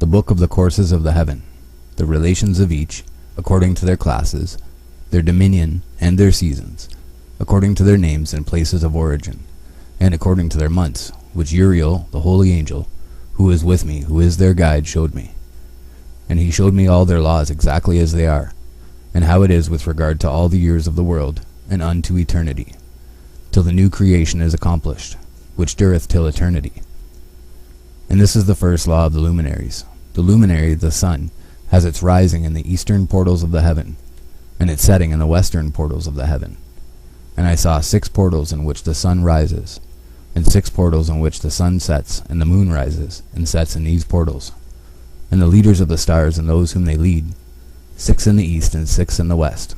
The book of the courses of the heaven, the relations of each, according to their classes, their dominion and their seasons, according to their names and places of origin, and according to their months, which Uriel, the holy angel, who is with me, who is their guide, showed me. And he showed me all their laws exactly as they are, and how it is with regard to all the years of the world, and unto eternity, till the new creation is accomplished, which dureth till eternity. And this is the first law of the luminaries. The luminary, the sun, has its rising in the eastern portals of the heaven, and its setting in the western portals of the heaven. And I saw 6 portals in which the sun rises, and 6 portals in which the sun sets, and the moon rises, and sets in these portals. And the leaders of the stars and those whom they lead, 6 in the east and 6 in the west,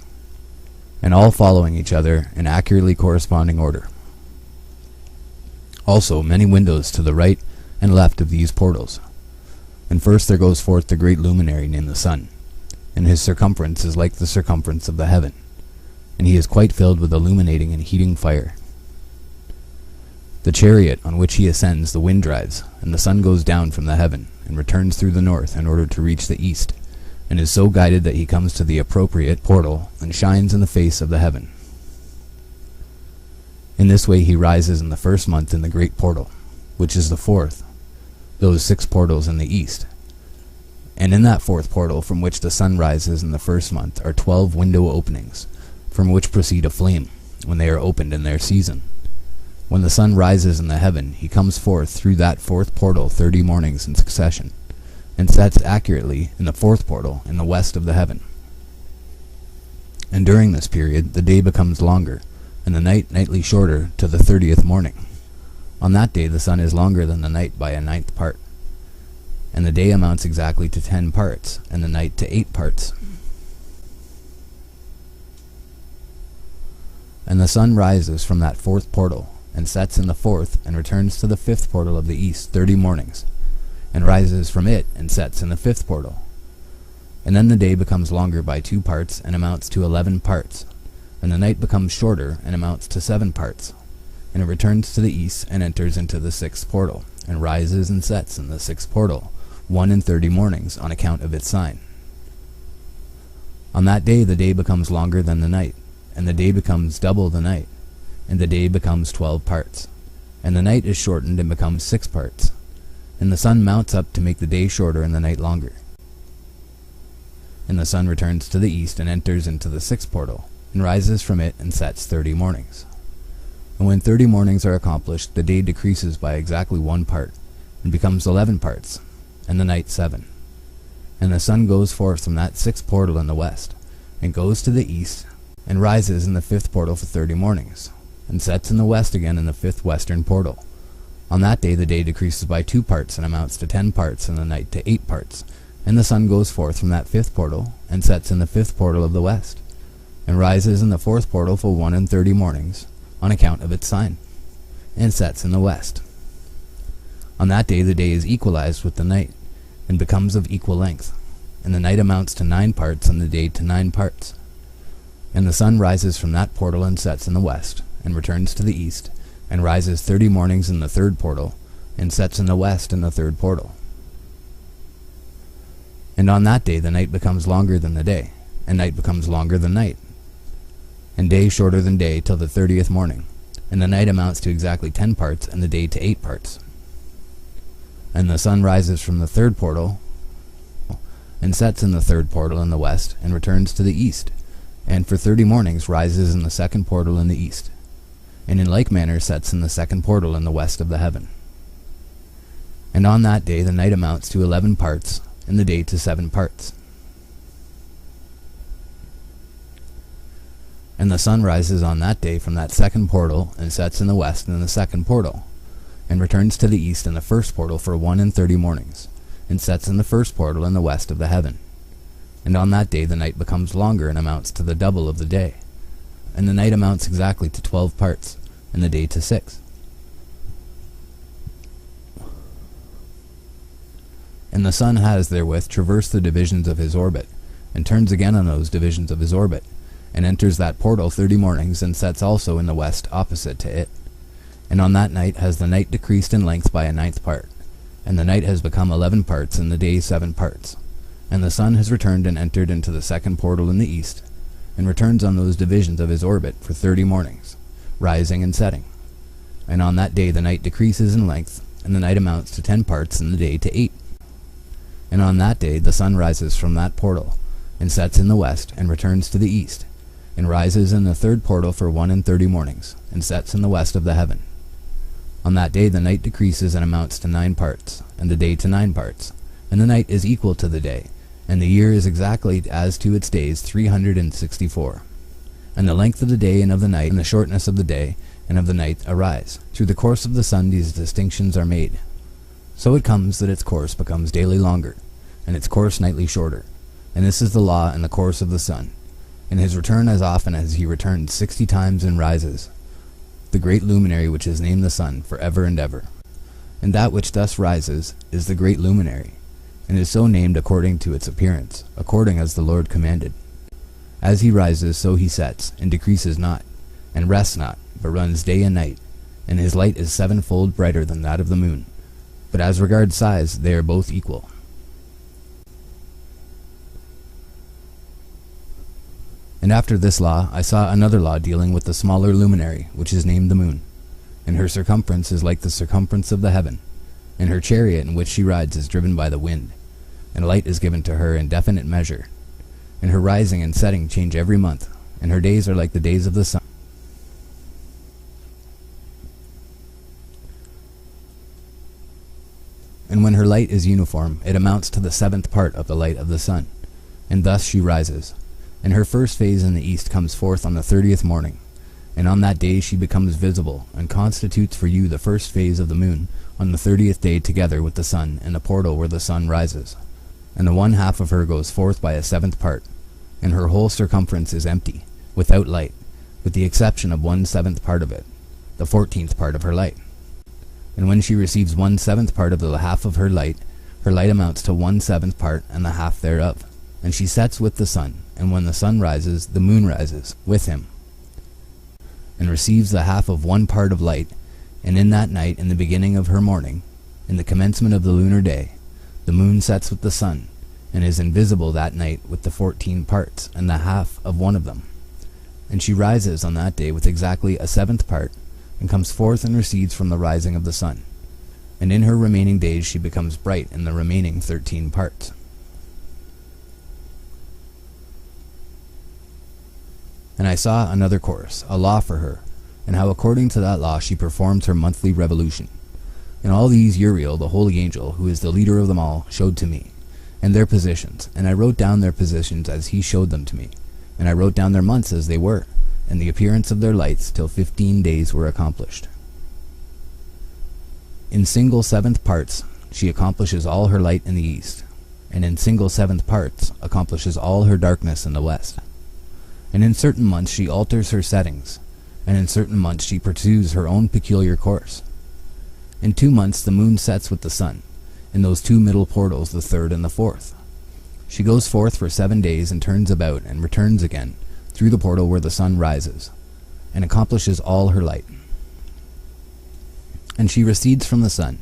and all following each other in accurately corresponding order. Also many windows to the right and left of these portals. And first there goes forth the great luminary named the sun, and his circumference is like the circumference of the heaven, and he is quite filled with illuminating and heating fire. The chariot on which he ascends the wind drives, and the sun goes down from the heaven, and returns through the north in order to reach the east, and is so guided that he comes to the appropriate portal, and shines in the face of the heaven. In this way he rises in the first month in the great portal, which is the 4th, those 6 portals in the east. And in that 4th portal from which the sun rises in the first month are 12 window openings, from which proceed a flame, when they are opened in their season. When the sun rises in the heaven, he comes forth through that 4th portal 30 mornings in succession, and sets accurately in the 4th portal in the west of the heaven. And during this period the day becomes longer, and the night nightly shorter to the 30th morning. On that day the sun is longer than the night by a 9th part, and the day amounts exactly to 10 parts, and the night to 8 parts. And the sun rises from that 4th portal, and sets in the 4th, and returns to the 5th portal of the east 30 mornings, and rises from it, and sets in the 5th portal. And then the day becomes longer by 2 parts, and amounts to 11 parts, and the night becomes shorter, and amounts to 7 parts. And it returns to the east, and enters into the 6th portal, and rises and sets in the 6th portal, 1 in 30 mornings, on account of its sign. On that day the day becomes longer than the night, and the day becomes double the night, and the day becomes 12 parts, and the night is shortened and becomes 6 parts, and the sun mounts up to make the day shorter and the night longer. And the sun returns to the east, and enters into the 6th portal, and rises from it, and sets 30 mornings. And when 30 mornings are accomplished, the day decreases by exactly 1 part, and becomes 11 parts, and the night 7. And the sun goes forth from that 6th portal in the west, and goes to the east, and rises in the 5th portal for 30 mornings, and sets in the west again in the 5th western portal. On that day the day decreases by 2 parts, and amounts to 10 parts, and the night to 8 parts. And the sun goes forth from that 5th portal, and sets in the 5th portal of the west, and rises in the 4th portal for 1 in 30 mornings, on account of its sign, and sets in the west. On that day the day is equalized with the night, and becomes of equal length, and the night amounts to 9 parts, and the day to 9 parts. And the sun rises from that portal, and sets in the west, and returns to the east, and rises 30 mornings in the 3rd portal, and sets in the west in the 3rd portal. And on that day the night becomes longer than the day, and night becomes longer than night, and day shorter than day till the 30th morning, and the night amounts to exactly 10 parts, and the day to 8 parts. And the sun rises from the 3rd portal, and sets in the 3rd portal in the west, and returns to the east, and for 30 mornings rises in the 2nd portal in the east, and in like manner sets in the 2nd portal in the west of the heaven. And on that day the night amounts to 11 parts, and the day to 7 parts. And the sun rises on that day from that 2nd portal, and sets in the west in the 2nd portal, and returns to the east in the 1st portal for 1 in 30 mornings, and sets in the 1st portal in the west of the heaven. And on that day the night becomes longer, and amounts to the double of the day, and the night amounts exactly to 12 parts, and the day to 6. And the sun has therewith traversed the divisions of his orbit, and turns again on those divisions of his orbit, and enters that portal 30 mornings, and sets also in the west opposite to it. And on that night has the night decreased in length by a 9th part, and the night has become 11 parts, and the day 7 parts. And the sun has returned and entered into the second portal in the east, and returns on those divisions of his orbit for 30 mornings, rising and setting. And on that day the night decreases in length, and the night amounts to 10 parts, and the day to 8. And on that day the sun rises from that portal, and sets in the west, and returns to the east, and rises in the third portal for 31 mornings, and sets in the west of the heaven. On that day the night decreases and amounts to 9 parts, and the day to 9 parts, and the night is equal to the day, and the year is exactly as to its days 364. And the length of the day and of the night, and the shortness of the day and of the night arise. Through the course of the sun these distinctions are made. So it comes that its course becomes daily longer, and its course nightly shorter. And this is the law and the course of the sun. In his return as often as he returns 60 times and rises, the great luminary which is named the sun for ever and ever. And that which thus rises is the great luminary, and is so named according to its appearance, according as the Lord commanded. As he rises, so he sets, and decreases not, and rests not, but runs day and night, and his light is 7-fold brighter than that of the moon. But as regards size, they are both equal. And after this law I saw another law dealing with the smaller luminary, which is named the moon, and her circumference is like the circumference of the heaven, and her chariot in which she rides is driven by the wind, and light is given to her in definite measure, and her rising and setting change every month, and her days are like the days of the sun. And when her light is uniform, it amounts to the 7th part of the light of the sun, and thus she rises. And her first phase in the east comes forth on the 30th morning, and on that day she becomes visible, and constitutes for you the first phase of the moon on the 30th day together with the sun in the portal where the sun rises. And the 1/2 of her goes forth by a 7th part, and her whole circumference is empty, without light, with the exception of 1/7 part of it, the 14th part of her light. And when she receives 1/7 part of the half of her light amounts to 1/7 part and the half thereof. And she sets with the sun, and when the sun rises, the moon rises with him, and receives the half of 1 part of light. And in that night, in the beginning of her morning, in the commencement of the lunar day, the moon sets with the sun, and is invisible that night with the 14 parts, and the half of 1 of them. And she rises on that day with exactly a 7th part, and comes forth and recedes from the rising of the sun. And in her remaining days she becomes bright in the remaining 13 parts. And I saw another course, a law for her, and how according to that law she performs her monthly revolution. And all these Uriel, the holy angel, who is the leader of them all, showed to me, and their positions, and I wrote down their positions as he showed them to me, and I wrote down their months as they were, and the appearance of their lights, till 15 days were accomplished. In single 7th parts she accomplishes all her light in the east, and in single 7th parts accomplishes all her darkness in the west. And in certain months she alters her settings, and in certain months she pursues her own peculiar course. In 2 months the moon sets with the sun, in those 2 middle portals, the 3rd and the 4th. She goes forth for 7 days, and turns about, and returns again, through the portal where the sun rises, and accomplishes all her light. And she recedes from the sun,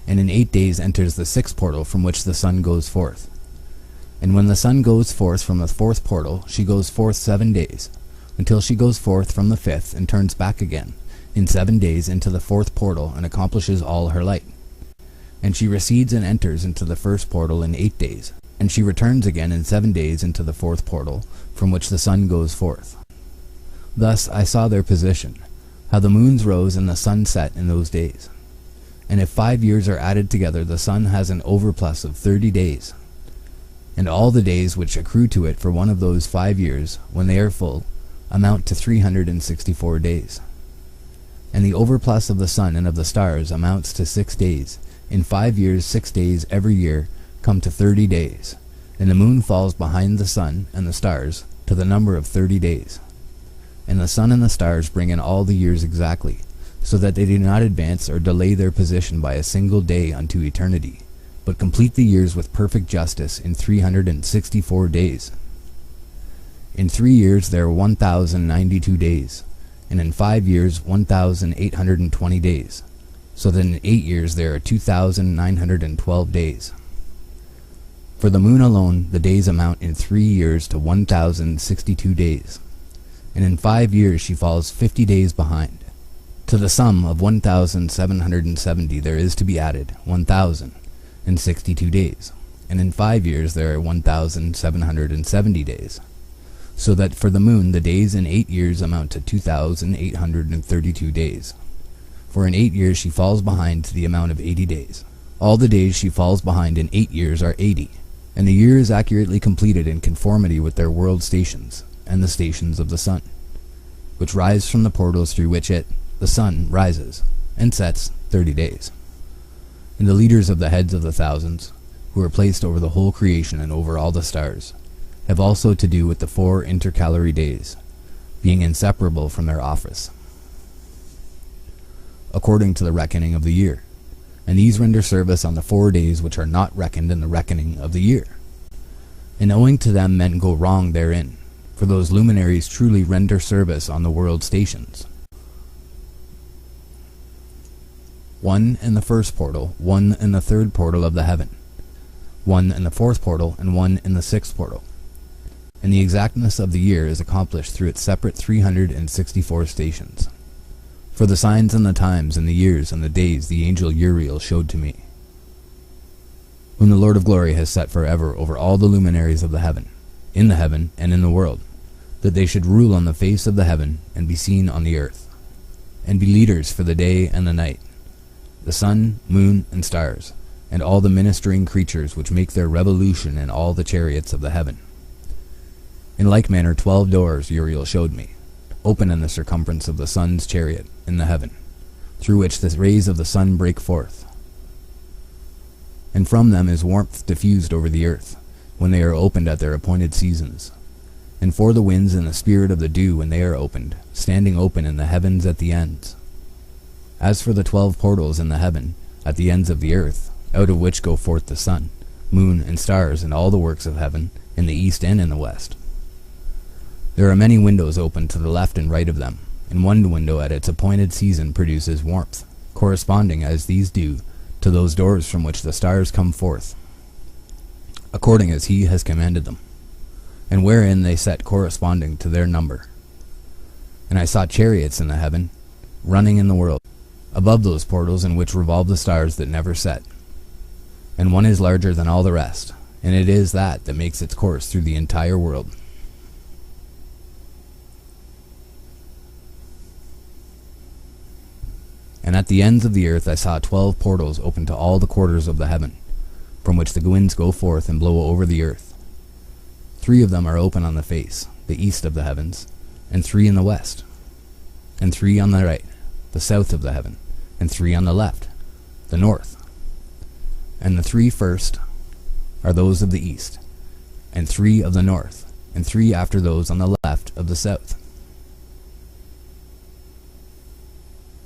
and in 8 days enters the 6th portal from which the sun goes forth. And when the sun goes forth from the 4th portal, she goes forth 7 days, until she goes forth from the 5th, and turns back again, in 7 days into the 4th portal, and accomplishes all her light. And she recedes and enters into the 1st portal in 8 days, and she returns again in 7 days into the 4th portal, from which the sun goes forth. Thus I saw their position, how the moons rose and the sun set in those days. And if 5 years are added together, the sun has an overplus of 30 days. And all the days which accrue to it for one of those 5 years, when they are full, amount to 364 days. And the overplus of the sun and of the stars amounts to 6 days. In 5 years 6 days every year come to 30 days, and the moon falls behind the sun and the stars to the number of 30 days. And the sun and the stars bring in all the years exactly, so that they do not advance or delay their position by a single day unto eternity, but complete the years with perfect justice in 364 days. In 3 years there are 1,092 days, and in 5 years 1,820 days. so that in 8 years there are 2,912 days. For the moon alone, the days amount in 3 years to 1,062 days, and in 5 years she falls 50 days behind. To the sum of 1,770 there is to be added 1,062 days, and in 5 years there are 1,770 days, so that for the moon the days in 8 years amount to 2,832 days. For in 8 years she falls behind to the amount of 80 days. All the days she falls behind in 8 years are 80, and the year is accurately completed in conformity with their world stations, and the stations of the sun, which rise from the portals through which it, the sun, rises, and sets 30 days. And the leaders of the heads of the thousands, who are placed over the whole creation and over all the stars, have also to do with the 4 intercalary days, being inseparable from their office, according to the reckoning of the year. And these render service on the 4 days which are not reckoned in the reckoning of the year. And owing to them men go wrong therein, for those luminaries truly render service on the world stations. 1 in the first portal, 1 in the third portal of the heaven, 1 in the fourth portal, and 1 in the sixth portal. And the exactness of the year is accomplished through its separate 364 stations. For the signs and the times and the years and the days the angel Uriel showed to me, whom the Lord of glory has set forever over all the luminaries of the heaven, in the heaven and in the world, that they should rule on the face of the heaven and be seen on the earth, and be leaders for the day and the night, the sun, moon, and stars, and all the ministering creatures which make their revolution in all the chariots of the heaven. In like manner 12 doors Uriel showed me, open in the circumference of the sun's chariot in the heaven, through which the rays of the sun break forth. And from them is warmth diffused over the earth, when they are opened at their appointed seasons, and for the winds and the spirit of the dew when they are opened, standing open in the heavens at the ends. As for the 12 portals in the heaven, at the ends of the earth, out of which go forth the sun, moon, and stars, and all the works of heaven, in the east and in the west. There are many windows open to the left and right of them, and one window at its appointed season produces warmth, corresponding as these do to those doors from which the stars come forth, according as he has commanded them, and wherein they set corresponding to their number. And I saw chariots in the heaven, running in the world, above those portals in which revolve the stars that never set. And one is larger than all the rest, and it is that makes its course through the entire world. And at the ends of the earth I saw 12 portals open to all the quarters of the heaven, from which the winds go forth and blow over the earth. 3 of them are open on the face, the east of the heavens, and 3 in the west, and 3 on the right, the south of the heaven, and 3 on the left, the north. And the 3 first are those of the east, and 3 of the north, and 3 after those on the left of the south,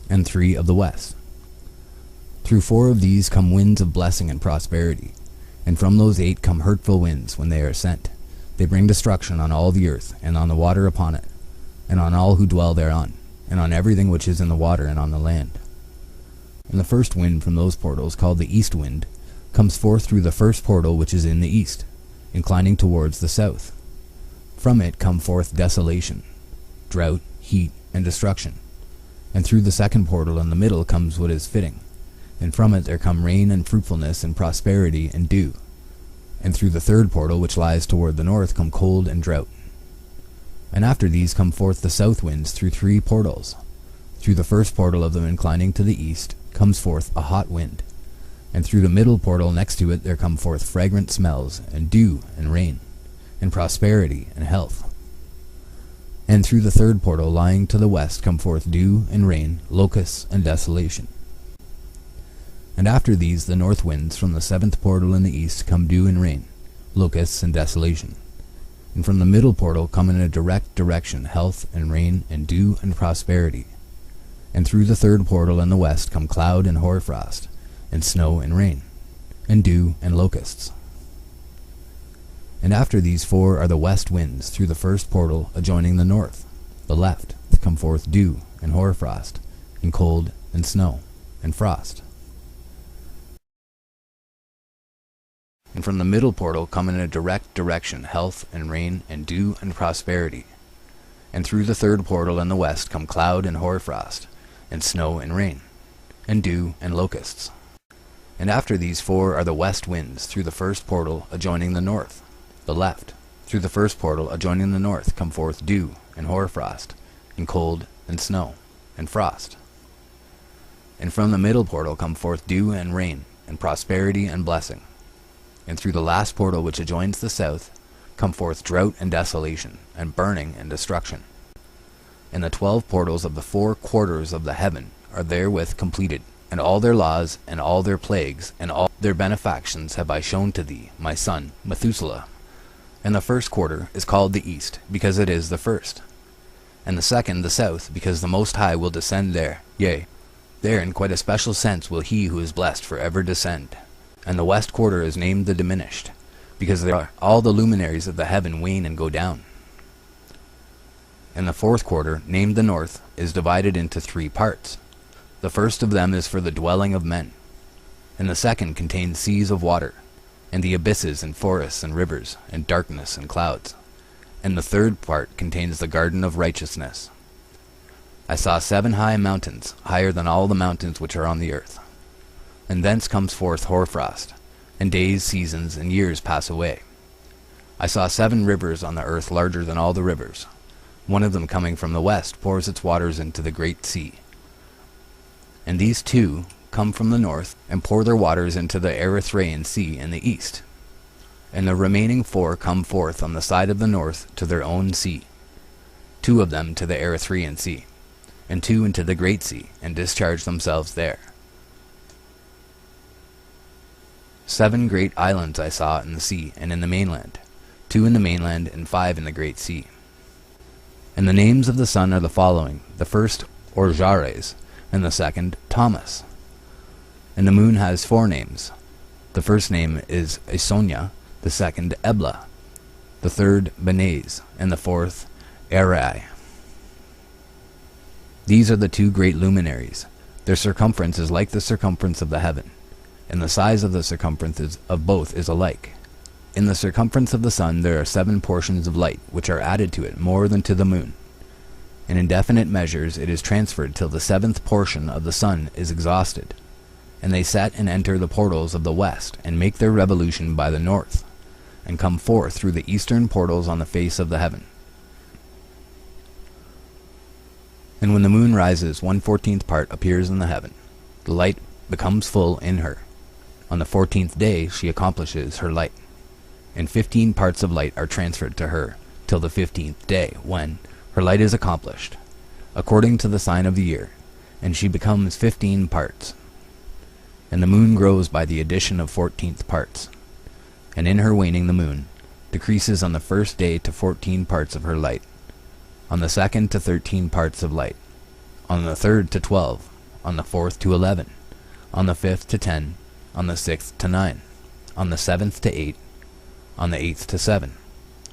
and 3 of the west. Through 4 of these come winds of blessing and prosperity, and from those 8 come hurtful winds when they are sent. They bring destruction on all the earth, and on the water upon it, and on all who dwell thereon, and on everything which is in the water and on the land. And the first wind from those portals, called the east wind, comes forth through the first portal which is in the east, inclining towards the south. From it come forth desolation, drought, heat, and destruction. And through the second portal in the middle comes what is fitting, and from it there come rain and fruitfulness and prosperity and dew. And through the third portal which lies toward the north come cold and drought. And after these come forth the south winds through 3 portals. Through the first portal of them inclining to the east comes forth a hot wind, and through the middle portal next to it there come forth fragrant smells, and dew, and rain, and prosperity, and health. And through the third portal lying to the west come forth dew, and rain, locusts, and desolation. And after these the north winds from the 7th portal in the east come dew and rain, locusts, and desolation. And from the middle portal come in a direct direction health, and rain, and dew, and prosperity. And through the third portal in the west come cloud and hoarfrost, and snow and rain, and dew and locusts. And after these 4 are the west winds through the first portal adjoining the north, the left, come forth dew and hoarfrost, and cold and snow. and frost. And from the middle portal come in a direct direction health and rain and dew and prosperity. And through the third portal in the west come cloud and hoarfrost, and snow and rain, and dew and locusts. And after these four are the west winds through the first portal adjoining the north, the left. Through the first portal adjoining the north come forth dew and hoarfrost, and cold and snow and frost. And from the middle portal come forth dew and rain, and prosperity and blessing. And through the last portal which adjoins the south come forth drought and desolation, and burning and destruction. And the 12 portals of the 4 quarters of the heaven are therewith completed, and all their laws, and all their plagues, and all their benefactions have I shown to thee, my son, Methuselah. And the first quarter is called the east, because it is the first. And the second the south, because the Most High will descend there, yea, there in quite a special sense will he who is blessed forever descend. And the west quarter is named the diminished, because there are all the luminaries of the heaven wane and go down. And the fourth quarter, named the north, is divided into 3 parts. The first of them is for the dwelling of men, and the second contains seas of water, and the abysses and forests and rivers, and darkness and clouds. And the third part contains the garden of righteousness. I saw 7 high mountains, higher than all the mountains which are on the earth. And thence comes forth hoarfrost, and days, seasons, and years pass away. I saw 7 rivers on the earth larger than all the rivers. One of them coming from the west pours its waters into the great sea. And these 2 come from the north, and pour their waters into the Erythraean Sea in the east. And the remaining 4 come forth on the side of the north to their own sea, 2 of them to the Erythraean Sea, and 2 into the great sea, and discharge themselves there. 7 great islands I saw in the sea and in the mainland, 2 in the mainland and 5 in the great sea. And the names of the sun are the following: the first Orjares, and the second Thomas. And the moon has 4 names. The first name is Isonia, the second Ebla, the third Benez, and the fourth Erai. These are the 2 great luminaries. Their circumference is like the circumference of the heaven, and the size of the circumferences of both is alike. In the circumference of the sun there are 7 portions of light, which are added to it more than to the moon. And in definite measures it is transferred till the 7th portion of the sun is exhausted. And they set and enter the portals of the west, and make their revolution by the north, and come forth through the eastern portals on the face of the heaven. And when the moon rises, 1/14th part appears in the heaven. The light becomes full in her. On the 14th day she accomplishes her light, and 15 parts of light are transferred to her, till the 15th day, when her light is accomplished, according to the sign of the year, and she becomes 15 parts. And the moon grows by the addition of 14th parts, and in her waning the moon decreases on the first day to 14 parts of her light, on the second to 13 parts of light, on the third to 12, on the fourth to 11, on the 5th to 10, on the 6th to 9, on the 7th to 8, on the 8th to 7,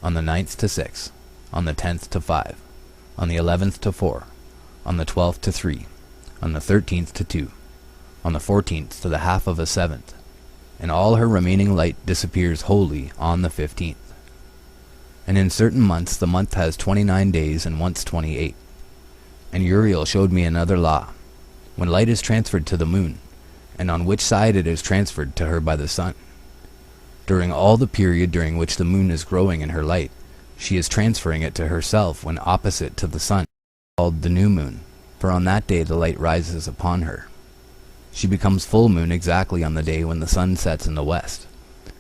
on the 9th to 6, on the 10th to 5, on the 11th to 4, on the 12th to 3, on the 13th to 2, on the 14th to the half of a 7th, and all her remaining light disappears wholly on the 15th. And in certain months the month has 29 days and once 28. And Uriel showed me another law. When light is transferred to the moon, and on which side it is transferred to her by the sun, during all the period during which the moon is growing in her light, she is transferring it to herself when opposite to the sun, called the new moon, for on that day the light rises upon her. She becomes full moon exactly on the day when the sun sets in the west,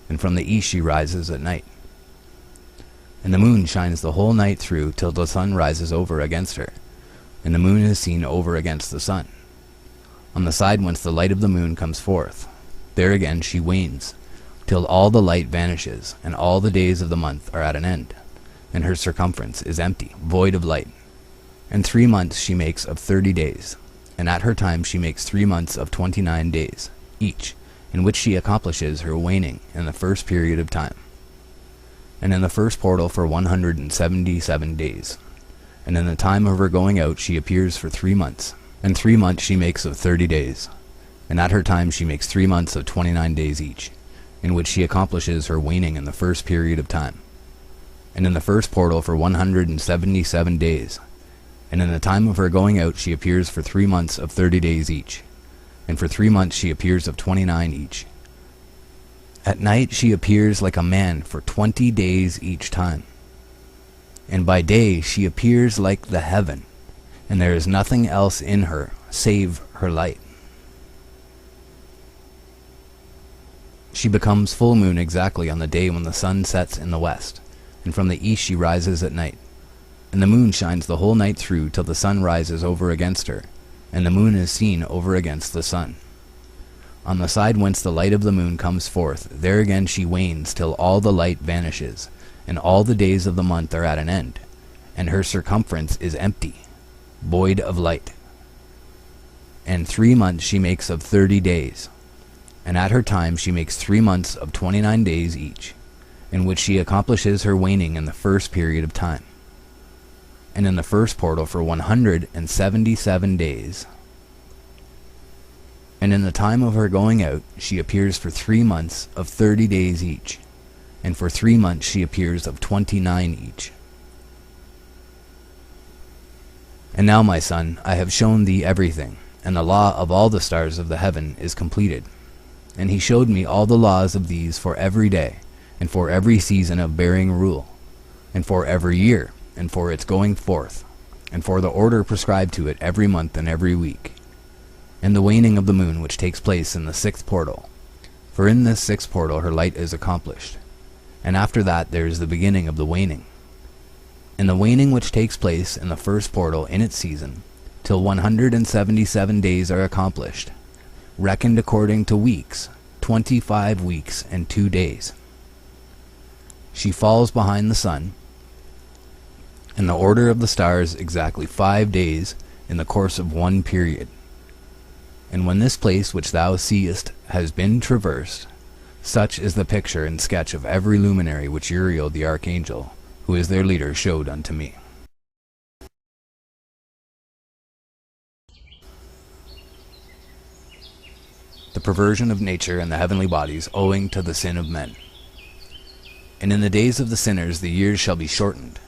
and from the east she rises at night. And the moon shines the whole night through till the sun rises over against her, and the moon is seen over against the sun. On the side whence the light of the moon comes forth, there again she wanes, till all the light vanishes, and all the days of the month are at an end, and her circumference is empty, void of light. And 3 months she makes of 30 days, and at her time she makes 3 months of 29 days, each, in which she accomplishes her waning in the first period of time. And in the first portal for 177 days, and in the time of her going out she appears for 3 months, and 3 months she makes of 30 days, And at her time she makes 3 months of 29 days each, in which she accomplishes her waning in the first period of time, and in the first portal for 177 days, and in the time of her going out she appears for 3 months of 30 days each, and for 3 months she appears of 29 each. At night she appears like a man for 20 days each time, and by day she appears like the heaven, and there is nothing else in her save her light. She becomes full moon exactly on the day when the sun sets in the west, and from the east she rises at night. And the moon shines the whole night through till the sun rises over against her, and the moon is seen over against the sun. On the side whence the light of the moon comes forth, there again she wanes till all the light vanishes, and all the days of the month are at an end, and her circumference is empty, void of light. And 3 months she makes of 30 days, and at her time she makes 3 months of 29 days each, in which she accomplishes her waning in the first period of time, and in the first portal for 177 days. And in the time of her going out she appears for 3 months of 30 days each, and for 3 months she appears of 29 each. And now, my son, I have shown thee everything, and the law of all the stars of the heaven is completed. And he showed me all the laws of these for every day, and for every season of bearing rule, and for every year, and for its going forth, and for the order prescribed to it every month and every week, and the waning of the moon which takes place in the 6th portal. For in this 6th portal her light is accomplished, and after that there is the beginning of the waning. And the waning which takes place in the 1st portal in its season, till 177 days are accomplished, reckoned according to weeks, 25 weeks and 2 days. She falls behind the sun, in the order of the stars exactly 5 days in the course of one period. And when this place which thou seest has been traversed, such is the picture and sketch of every luminary which Uriel the archangel, who is their leader, showed unto me. The perversion of nature and the heavenly bodies owing to the sin of men. And in the days of the sinners the years shall be shortened,